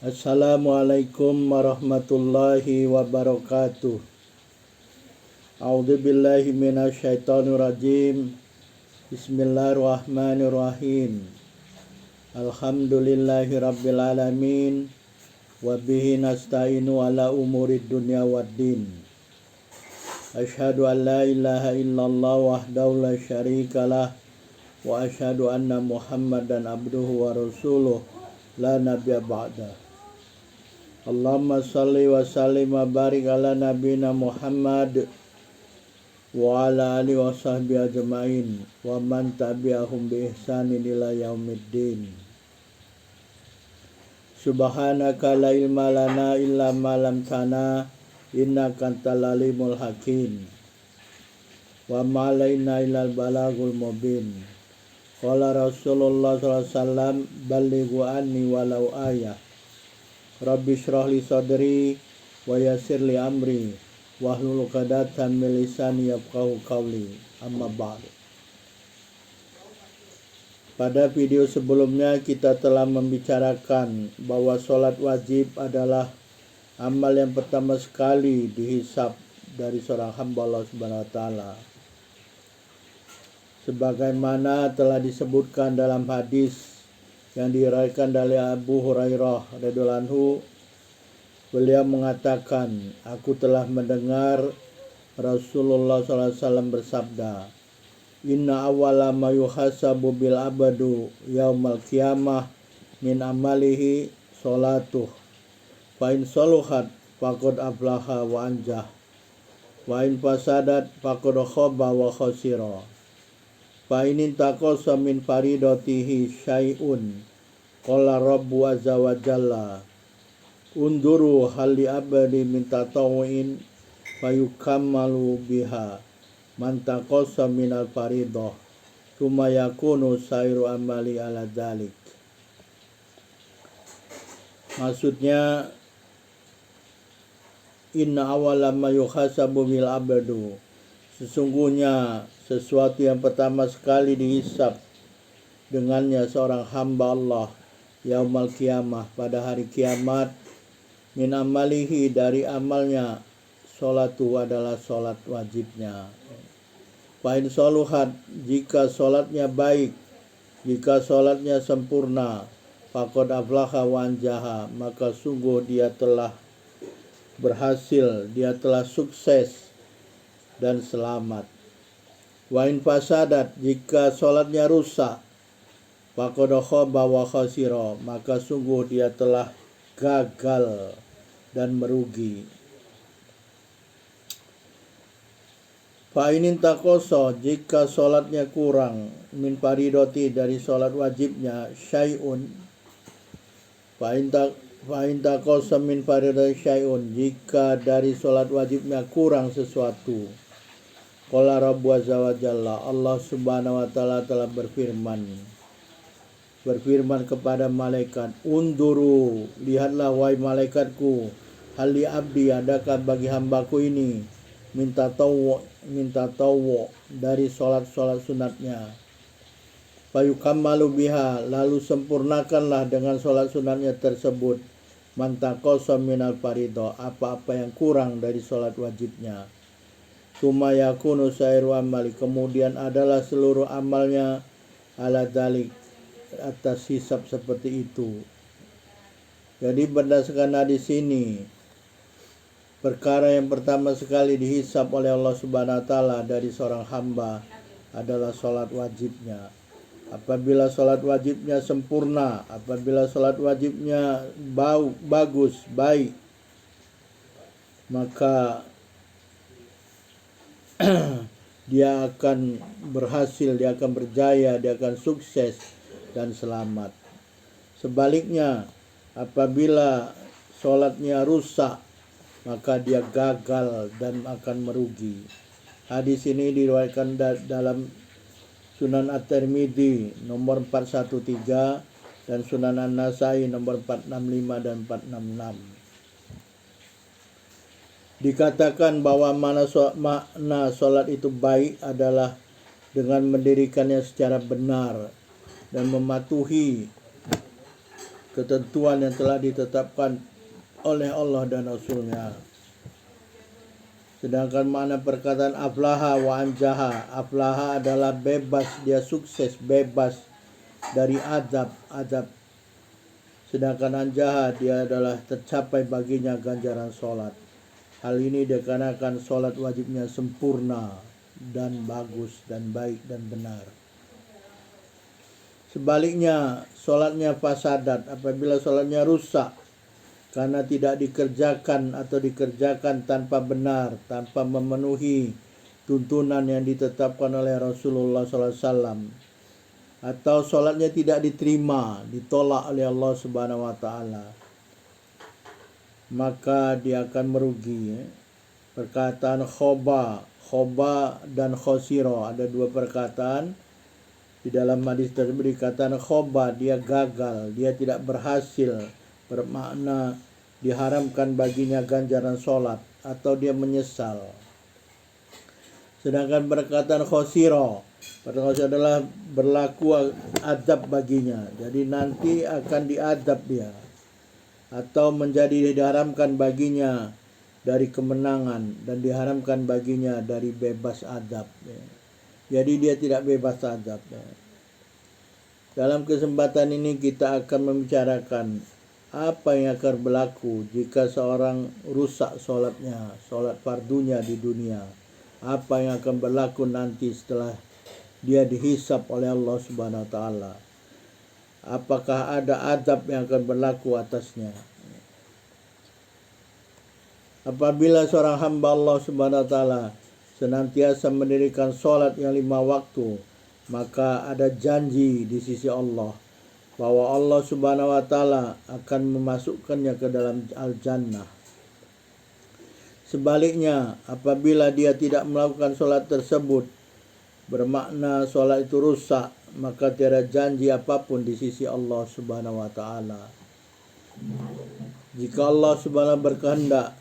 Assalamualaikum warahmatullahi wabarakatuh. A'udzubillahi minasyaitonirrajim. Bismillahirrahmanirrahim. Alhamdulillahi rabbil alamin. Wa bihi nasta'inu ala umurid dunya waddin. Asyhadu an la ilaha illallah wahdahu la syarikalah. Wa asyhadu anna Muhammadan abduhu wa rasuluh la nabiyya ba'da. Allahumma salli wa sallim wa barik ala nabina Muhammad wa ala alihi wa sahbihi ajma'in wa man tabi'ahum bi ihsanin ila yaumiddin. Subhanaka la ilma lana illa ma 'allamtana innaka antal alimul hakim. Wa ma 'alaina illal balagul mubin. Qala Rasulullah sallallahu alaihi wasallam ballighu anni walau ayah. Rabbi shrah li sadri wa yassir li amri wahlul 'uqdatam min lisani yafqahu qawli. Amma ba'du. Pada video sebelumnya kita telah membicarakan bahwa sholat wajib adalah amal yang pertama sekali dihisab dari seorang hamba Allah Subhanahu wa taala. Sebagaimana telah disebutkan dalam hadis yang diriwayatkan dari Abu Hurairah radhiyallahu anhu, beliau mengatakan, aku telah mendengar Rasulullah SAW bersabda, inna awwala ma yuhasabu bil abadu yaumal qiyamah min amalihi sholatuh, fa in saluhat faqad aflaha wa anjah, wa in fasadat faqad khaba wa khasira. Fa in taqasa min faridatihi syai'un qala rabbu azza wa jalla unduru hal li abadi min tatawu'in fayukammalu biha man taqasa min al faridah thumma yakunu sairu amali ala dzalik. Maksudnya, inna awwala ma yuhasabu bil abdu, sesungguhnya sesuatu yang pertama sekali dihisab dengannya seorang hamba Allah yaumal qiyamah, pada hari kiamat, min amalihi, dari amalnya, sholatu adalah sholat wajibnya. Fa in saluhat, jika sholatnya baik, jika sholatnya sempurna, faqad aflaha wa anjaha, maka sungguh dia telah berhasil, dia telah sukses dan selamat. Wa in fasadat, jika sholatnya rusak, faqad khaba wa khasira, maka sungguh dia telah gagal dan merugi. Fa in taqasa, jika sholatnya kurang, min faridati, dari sholat wajibnya, syai'un, fa in taqasa min faridati syai'un, jika dari sholat wajibnya kurang sesuatu, qala rabbu azza wa jalla, Allah Subhanahu wa taala telah berfirman kepada malaikat, unduru, lihatlah wahai malaikatku, hal li abdi, adakah bagi hambaku ini, minta tawu dari sholat sunatnya, fayukammalu biha, lalu sempurnakanlah dengan sholat sunatnya tersebut, man taqasa minal faridah, apa-apa yang kurang dari sholat wajibnya, tsumma yakunu sairu amali, kemudian adalah seluruh amalnya, ala dzalik, atas hisab seperti itu. Jadi berdasarkan hadis ini, perkara yang pertama sekali dihisab oleh Allah Subhanahu wa taala dari seorang hamba adalah sholat wajibnya. Apabila sholat wajibnya sempurna, apabila sholat wajibnya bagus, baik, maka dia akan berhasil, dia akan berjaya, dia akan sukses dan selamat. Sebaliknya, apabila sholatnya rusak, maka dia gagal dan akan merugi. Hadis ini diriwayatkan dalam Sunan At-Tirmidzi nomor 413 dan Sunan An-Nasai nomor 465 dan 466. Dikatakan bahwa makna sholat itu baik adalah dengan mendirikannya secara benar dan mematuhi ketentuan yang telah ditetapkan oleh Allah dan Rasulnya. Sedangkan makna perkataan aflaha wa anjaha, aflaha adalah bebas, dia sukses, bebas dari azab. Sedangkan anjaha, dia adalah tercapai baginya ganjaran sholat. Hal ini dikarenakan sholat wajibnya sempurna dan bagus dan baik dan benar. Sebaliknya, sholatnya fasadat apabila sholatnya rusak karena tidak dikerjakan atau dikerjakan tanpa benar, tanpa memenuhi tuntunan yang ditetapkan oleh Rasulullah SAW, atau sholatnya tidak diterima, ditolak oleh Allah Subhanahu wa Ta'ala, maka dia akan merugi. Perkataan khoba dan khosiro, ada dua perkataan di dalam hadis tersebut. Dikatakan khoba, dia gagal, dia tidak berhasil, bermakna diharamkan baginya ganjaran sholat atau dia menyesal. Sedangkan perkataan khosiro adalah berlaku azab baginya, jadi nanti akan diazab dia, atau menjadi diharamkan baginya dari kemenangan dan diharamkan baginya dari bebas azab. Jadi dia tidak bebas azab. Dalam kesempatan ini kita akan membicarakan apa yang akan berlaku jika seorang rusak sholatnya, sholat fardunya di dunia. Apa yang akan berlaku nanti setelah dia dihisab oleh Allah Subhanahu wa Ta'ala. Apakah ada azab yang akan berlaku atasnya? Apabila seorang hamba Allah Subhanahu wa Ta'ala senantiasa mendirikan sholat yang 5 waktu, maka ada janji di sisi Allah bahwa Allah Subhanahu wa Ta'ala akan memasukkannya ke dalam al-jannah. Sebaliknya, apabila dia tidak melakukan sholat tersebut, bermakna sholat itu rusak, maka tiada janji apapun di sisi Allah Subhanahu wa Ta'ala. Jika Allah Subhanahu berkehendak,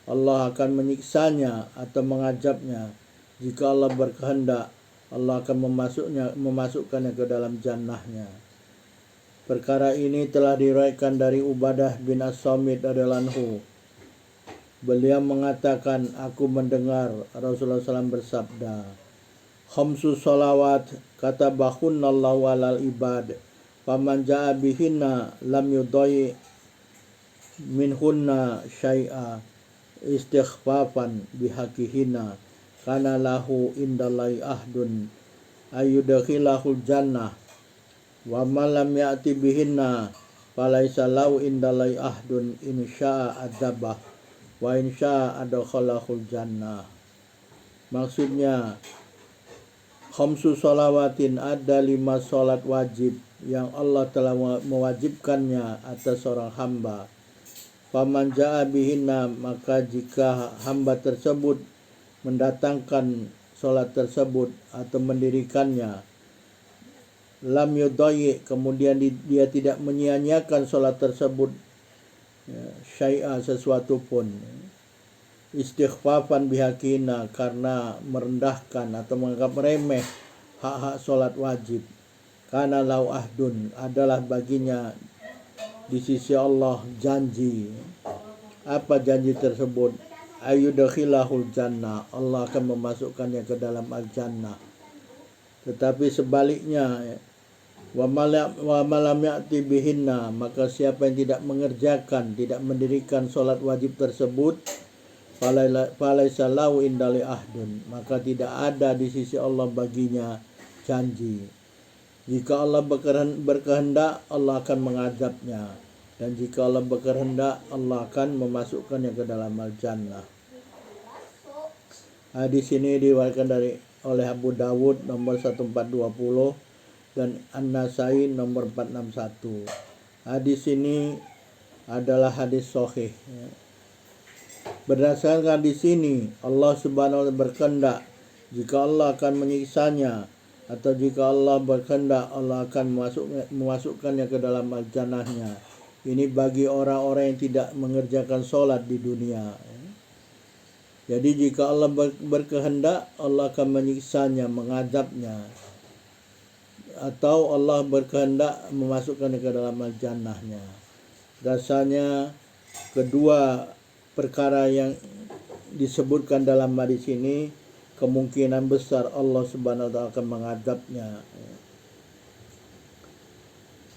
Allah akan menyiksanya atau mengazabnya. Jika Allah berkehendak, Allah akan memasukkannya ke dalam jannahnya. Perkara ini telah diriwayatkan dari Ubadah bin As-Samit radhiyallahu anhu. Beliau mengatakan, aku mendengar Rasulullah SAW bersabda, khamsu sholawat katabahunallahu alal ibad, faman ja'a bihinna lam yudai minhunna syai'a istighfafan bihaqihina kana lahu indallahi ahdun ayyudakhilahul jannah wa man lam ya'ti bihinna falaisa lahu indallahi ahdun insya'a adzabah wa insya'a adkhalahul jannah. Maksudnya, khamsu sholawatin, ada 5 sholat wajib yang Allah telah mewajibkannya atas seorang hamba. Faman ja'a bihinna, maka jika hamba tersebut mendatangkan sholat tersebut atau mendirikannya, lam yudai, kemudian dia tidak menyia-nyiakan sholat tersebut, syai'a, sesuatu pun, istighfafan bihaqina, karena merendahkan atau menganggap remeh hak-hak sholat wajib, kana lau ahdun, adalah baginya di sisi Allah janji. Apa janji tersebut? Ayyudakhilahul jannah, Allah akan memasukkannya ke dalam al-jannah. Tetapi sebaliknya, wa malam ya'ti bihinna, maka siapa yang tidak mengerjakan, tidak mendirikan sholat wajib tersebut, falaisa lahu indali ahdun, maka tidak ada di sisi Allah baginya janji. Jika Allah berkehendak, Allah akan mengazabnya, dan jika Allah berkehendak, Allah akan memasukkannya ke dalam al-jannah. Hadis ini diriwayatkan oleh Abu Dawud nomor 1420 dan An-Nasai nomor 461. Hadis ini adalah hadis sahih. Berdasarkan hadis ini, Allah Subhanahu wa Ta'ala berkehendak jika Allah akan menyiksanya, atau jika Allah berkehendak, Allah akan memasukkannya ke dalam al-jannahnya. Ini bagi orang-orang yang tidak mengerjakan sholat di dunia. Jadi jika Allah berkehendak, Allah akan menyiksanya, mengazabnya. atau Allah berkehendak memasukkan ke dalam al-jannahnya. Rasanya kedua perkara yang disebutkan dalam hadis ini kemungkinan besar Allah Subhanahu wa taala akan mengazabnya.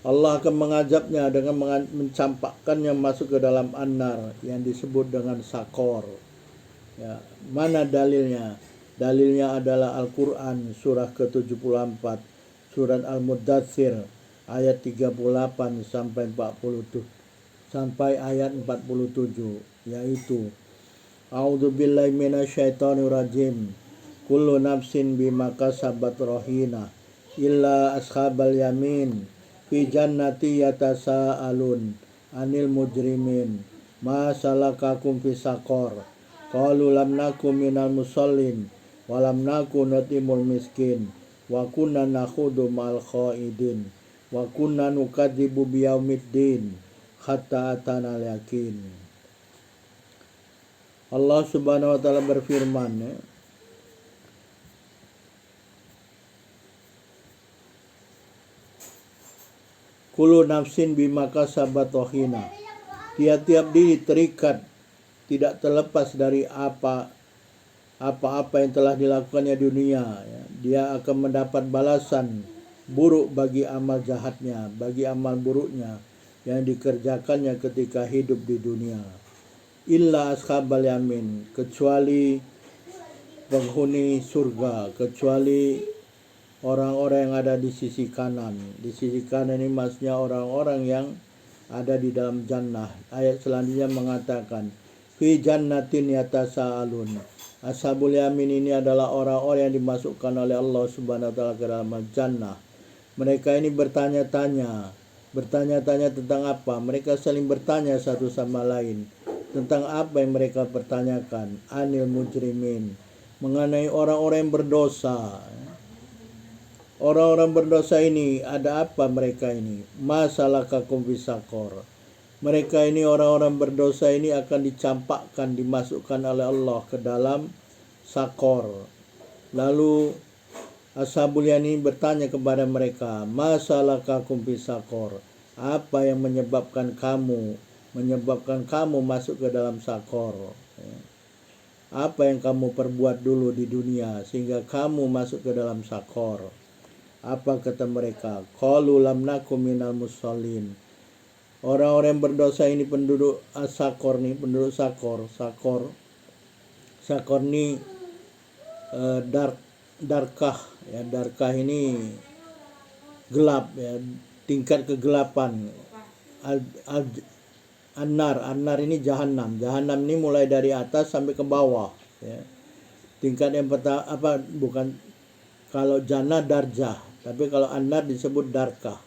Allah akan mengazabnya dengan mencampakkannya masuk ke dalam an-nar yang disebut dengan sakor. Ya, mana dalilnya? Dalilnya adalah Al-Quran surah ke-74, surat Al-Muddatsir ayat 38 sampai 40 sampai ayat 47, yaitu A'udzubillahi minasyaitonirrajim. Kullu nafsin bima kasabat rahina illa ashabal yamin fi jannati yatasaalun anil mujrimin ma salakakum fi saqar qalu lam nakum minal musallin wa lam naku nutimul miskin wa kunna nakhudu ma'al khaidin wa kunna nukadzibu biyaumiddin hatta atana yakin. Allah Subhanahu wa taala berfirman, ya, Kullu nafsin bima kasabat rahina. Tiap-tiap diri terikat, tidak terlepas dari apa-apa yang telah dilakukannya di dunia. Ya. Dia akan mendapat balasan buruk bagi amal jahatnya, bagi amal buruknya yang dikerjakannya ketika hidup di dunia. Illa ashabal yamin, kecuali penghuni surga, kecuali orang-orang yang ada di sisi kanan. Di sisi kanan ini maksudnya orang-orang yang ada di dalam jannah. Ayat selanjutnya mengatakan, fi jannatin yatasaalun. Ashabul yamin ini adalah orang-orang yang dimasukkan oleh Allah Subhanahu wa taala ke dalam jannah. Mereka ini bertanya-tanya tentang apa? Mereka saling bertanya satu sama lain. Tentang apa yang mereka pertanyakan? Anil mujrimin, mengenai orang-orang yang berdosa. Orang-orang berdosa ini, ada apa mereka ini? Masalakakum fisaqor. Mereka ini orang-orang berdosa ini akan dicampakkan, dimasukkan oleh Allah ke dalam sakor. Lalu Ashabul yamin bertanya kepada mereka, masalakakum fisaqor. Apa yang menyebabkan kamu masuk ke dalam sakor? Apa yang kamu perbuat dulu di dunia sehingga kamu masuk ke dalam sakor? Apa kata mereka? Qalu lam nakum minal musallin. Orang-orang yang berdosa ini penduduk sakor nih, penduduk sakor. Sakor ini darkah ya, darkah ini gelap ya, tingkat kegelapan. An-nar ini jahanam. Jahanam ini mulai dari atas sampai ke bawah ya. Tingkat yang pertama kalau jannah darjah, tapi kalau an-nar disebut darkah.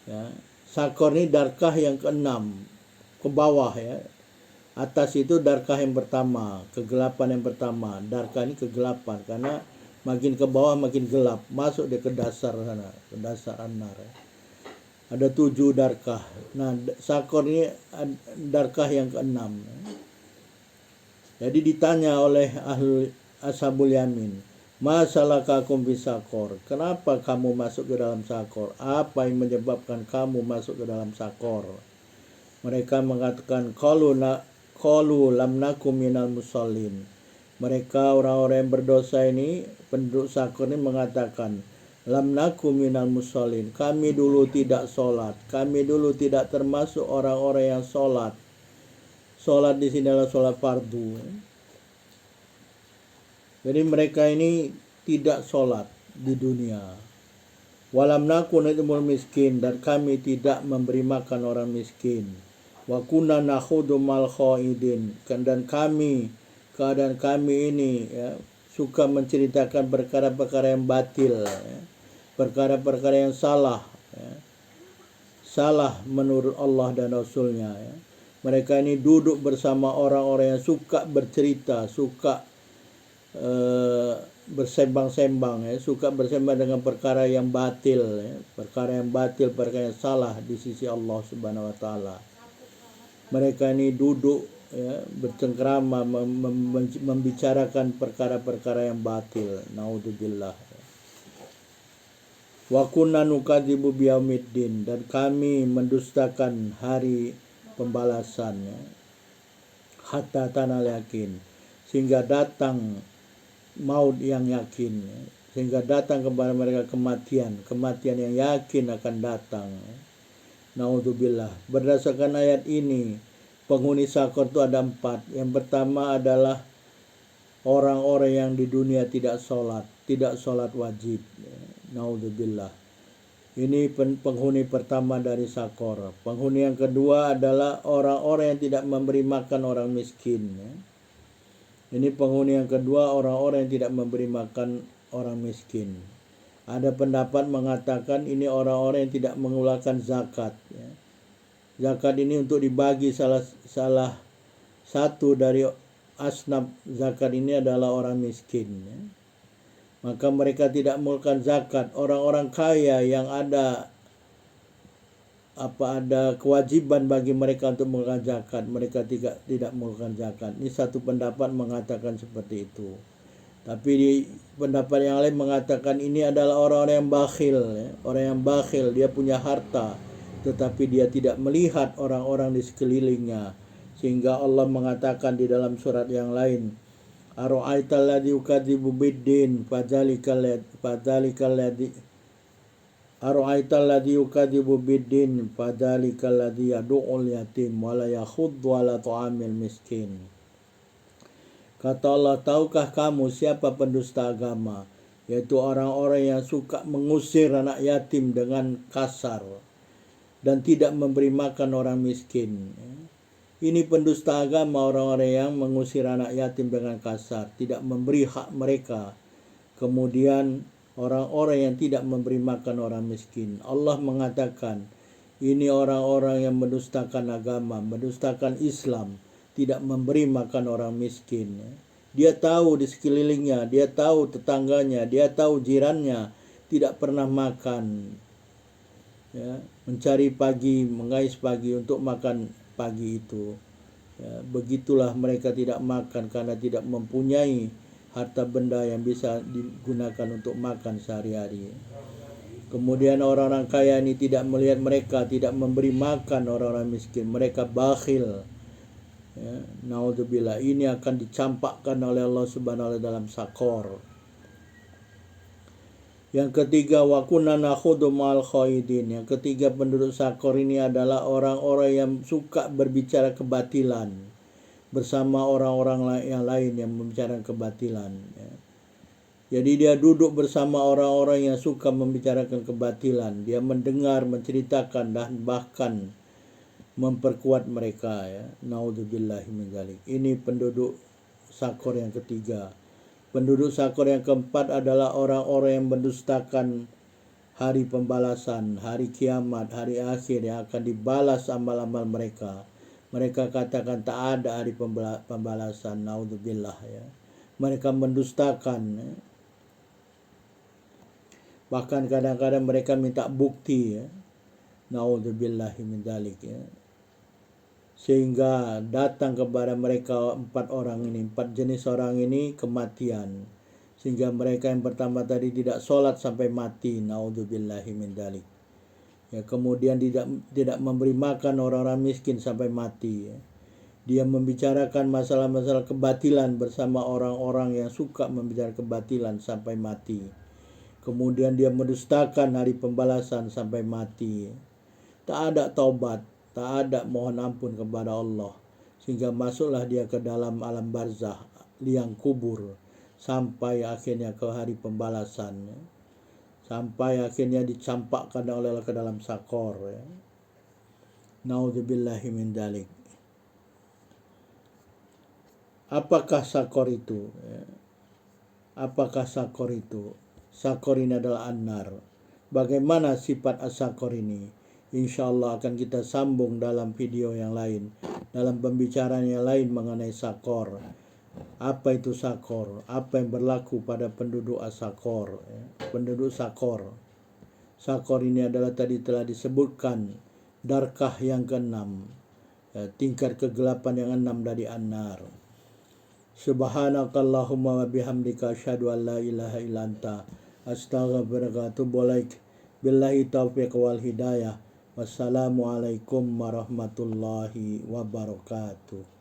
Ya. Sakor ini darkah yang keenam, ke bawah ya. Atas itu darkah yang pertama, kegelapan yang pertama. Darkah ini kegelapan karena makin ke bawah makin gelap, masuk dia ke dasar sana, ke dasar an-nar ya. Ada 7 darkah. Nah, sakor ini darkah yang keenam. Jadi ditanya oleh ashabul yamin, masalakakum fisaqor. Kenapa kamu masuk ke dalam sakor? Apa yang menyebabkan kamu masuk ke dalam sakor? Mereka mengatakan qalu lam nakum minal musallin. Mereka orang-orang yang berdosa ini, penduduk sakor ini mengatakan, lam nakum minal musallin. Kami dulu tidak sholat. Kami dulu tidak termasuk orang-orang yang sholat. Sholat di sini adalah sholat fardu. Jadi mereka ini tidak sholat di dunia. Walam naku nutimul miskin, dan kami tidak memberi makan orang miskin. Wa kunna nakhudu mal khaidin, dan keadaan kami ini ya, suka menceritakan perkara-perkara yang batil ya. Perkara-perkara yang salah ya. Salah menurut Allah dan Rasulnya ya. Mereka ini duduk bersama orang-orang yang suka bercerita, suka bersembang-sembang ya, suka bersembang dengan perkara yang batil ya. Perkara yang batil, perkara yang salah di sisi Allah Subhanahu wa taala. Mereka ini duduk ya, bercengkrama membicarakan perkara-perkara yang batil. Naudzubillah. Wa kunna nukadzibu biyaumiddin, dan kami mendustakan hari pembalasan, hatta tanal yakin, sehingga datang maut yang yakin, sehingga datang kepada mereka kematian yang yakin akan datang. Naudzubillah. Berdasarkan ayat ini, penghuni sakor itu ada 4. Yang pertama adalah orang-orang yang di dunia tidak sholat wajib. Naudzubillah. Ini penghuni pertama dari sakor. Penghuni yang kedua adalah orang-orang yang tidak memberi makan orang miskin. Ini penghuni yang kedua, orang-orang yang tidak memberi makan orang miskin. Ada pendapat mengatakan ini orang-orang yang tidak mengeluarkan zakat. Zakat ini untuk dibagi, salah satu dari asnaf zakat ini adalah orang miskin. Maka mereka tidak mengeluarkan zakat. Orang-orang kaya yang ada kewajiban bagi mereka untuk mengeluarkan zakat, mereka tidak mengeluarkan zakat. Ini satu pendapat mengatakan seperti itu. Tapi di pendapat yang lain mengatakan ini adalah orang-orang yang bakhil. Orang yang bakhil, dia punya harta, tetapi dia tidak melihat orang-orang di sekelilingnya. Sehingga Allah mengatakan di dalam surat yang lain, Ara'aital ladzi yukadzibu biddin fadzalikal ladzi yukadzibu biddin fadzalikal ladzi yad'ul yatim wa la yakhuddu ala ta'amil miskin. Kata Allah, tahukah kamu siapa pendusta agama? Yaitu orang-orang yang suka mengusir anak yatim dengan kasar dan tidak memberi makan orang miskin. Ini pendusta agama, orang-orang yang mengusir anak yatim dengan kasar, tidak memberi hak mereka. Kemudian orang-orang yang tidak memberi makan orang miskin. Allah mengatakan, ini orang-orang yang mendustakan agama, mendustakan Islam, tidak memberi makan orang miskin. Dia tahu di sekelilingnya, dia tahu tetangganya, dia tahu jirannya tidak pernah makan. Mencari pagi, mengais pagi untuk makan pagi itu. Begitulah mereka tidak makan karena tidak mempunyai harta benda yang bisa digunakan untuk makan sehari-hari. Kemudian orang-orang kaya ini tidak melihat mereka, tidak memberi makan orang-orang miskin. Mereka bakhil. Naudzubillah, ini akan dicampakkan oleh Allah Subhanahu wa taala dalam sakor. Yang ketiga, wa kunna nakhudu ma'al khaidin. Yang ketiga, penduduk sakor ini adalah orang-orang yang suka berbicara kebatilan bersama orang-orang yang lain yang membicarakan kebatilan. Jadi dia duduk bersama orang-orang yang suka membicarakan kebatilan. Dia mendengar, menceritakan, dan bahkan memperkuat mereka. Naudzubillahi min dzalik. Ini penduduk sakor yang ketiga. Penduduk sakor yang keempat adalah orang-orang yang mendustakan hari pembalasan, hari kiamat, hari akhir yang akan dibalas amal-amal mereka. Mereka katakan tak ada hari pembalasan. Naudzubillah. Mereka mendustakan. Bahkan kadang-kadang mereka minta bukti. Naudzubillahi min dzalik. Sehingga datang kepada mereka 4 jenis orang ini kematian. Sehingga mereka yang pertama tadi tidak sholat sampai mati. Naudzubillahi min dzalik. Kemudian tidak memberi makan orang-orang miskin sampai mati. Dia membicarakan masalah-masalah kebatilan bersama orang-orang yang suka membicarakan kebatilan sampai mati. Kemudian dia mendustakan hari pembalasan sampai mati. Tak ada taubat, tak ada mohon ampun kepada Allah, sehingga masuklah dia ke dalam alam barzah, liang kubur, sampai akhirnya ke hari pembalasan, sampai akhirnya dicampakkan oleh Allah ke dalam sakor. Naudzubillahi min dzalik. Apakah sakor itu? Apakah sakor itu? Sakor ini adalah an-nar. Bagaimana sifat as-sakor ini? InsyaAllah akan kita sambung dalam video yang lain, dalam pembicaraan yang lain mengenai sakor. Apa itu sakor? Apa yang berlaku pada penduduk as-sakor? Penduduk sakor. Sakor ini adalah tadi telah disebutkan darkah yang ke-6, tingkat kegelapan yang 6 dari an-nar. Subhanakallahumma wa bihamdika asyhadu an la ilaha illa anta astaghfiruka wa atubu ilaik. Billahi taufiq wal hidayah. Wassalamualaikum warahmatullahi wabarakatuh.